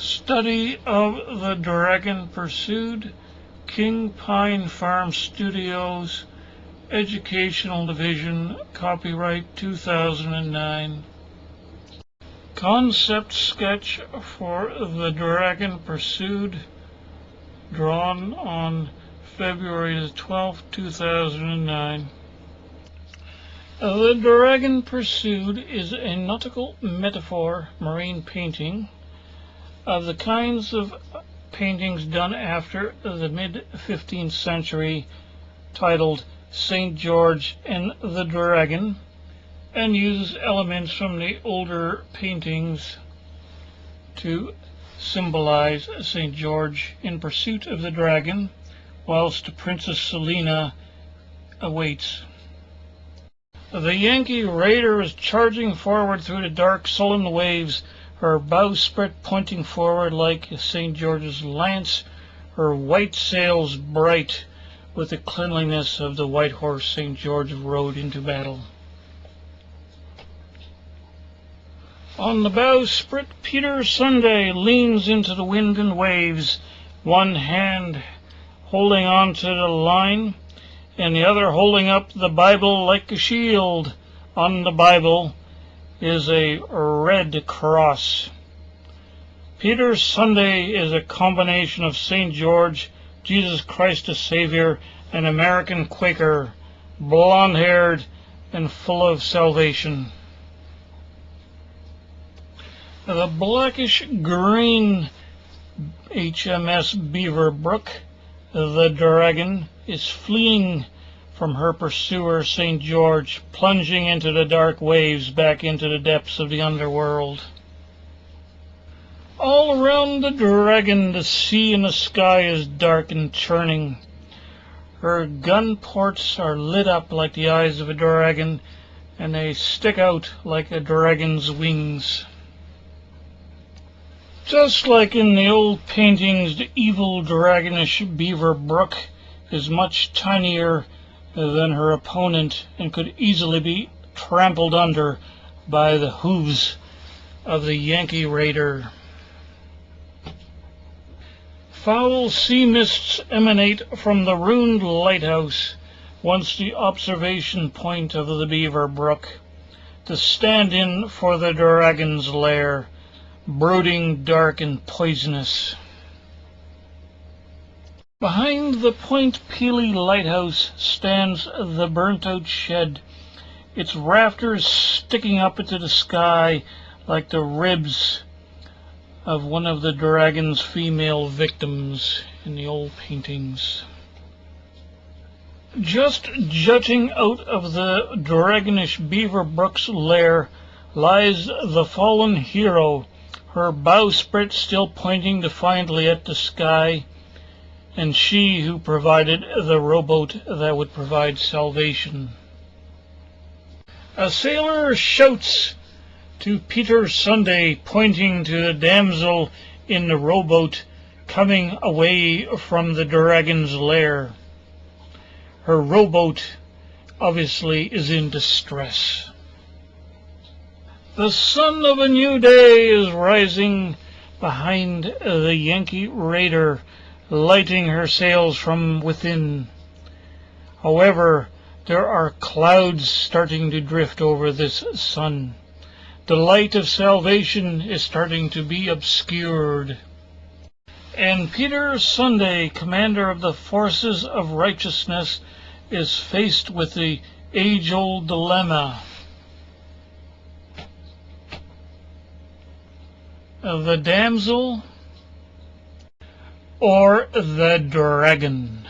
Study of the Dragon Pursued, King Pine Farm Studios, Educational Division, copyright 2009. Concept sketch for The Dragon Pursued, drawn on February 12, 2009. The Dragon Pursued is a nautical metaphor marine painting of the kinds of paintings done after the mid-15th century, titled St. George and the Dragon, and uses elements from the older paintings to symbolize St. George in pursuit of the dragon, whilst Princess Selina awaits. The Yankee Raider is charging forward through the dark, sullen waves, her bowsprit pointing forward like St. George's lance, her white sails bright with the cleanliness of the white horse St. George rode into battle. On the bowsprit, Peter Sunday leans into the wind and waves, one hand holding on to the line, and the other holding up the Bible like a shield. On the Bible is a red cross. Peter Sunday is a combination of St. George, Jesus Christ the Savior, an American Quaker, blonde-haired and full of salvation. The blackish-green HMS Beaverbrook, the Dragon, is fleeing from her pursuer, St. George, plunging into the dark waves back into the depths of the underworld. All around the Dragon, the sea and the sky is dark and churning. Her gun ports are lit up like the eyes of a dragon, and they stick out like a dragon's wings. Just like in the old paintings, the evil dragonish Beaverbrook is much tinier than her opponent and could easily be trampled under by the hooves of the Yankee Raider. Foul sea mists emanate from the ruined lighthouse, once the observation point of the Beaverbrook, the stand-in for the dragon's lair, brooding dark and poisonous. Behind the Point Pelee lighthouse stands the burnt-out shed, its rafters sticking up into the sky like the ribs of one of the dragon's female victims in the old paintings. Just jutting out of the dragonish Beaverbrook's lair lies the fallen hero, her bowsprit still pointing defiantly at the sky, and she who provided the rowboat that would provide salvation. A sailor shouts to Peter Sunday, pointing to the damsel in the rowboat coming away from the dragon's lair. Her rowboat obviously is in distress. The sun of a new day is rising behind the Yankee Raider, lighting her sails from within. However, there are clouds starting to drift over this sun. The light of salvation is starting to be obscured. And Peter Sunday, commander of the forces of righteousness, is faced with the age-old dilemma. The damsel or the dragon?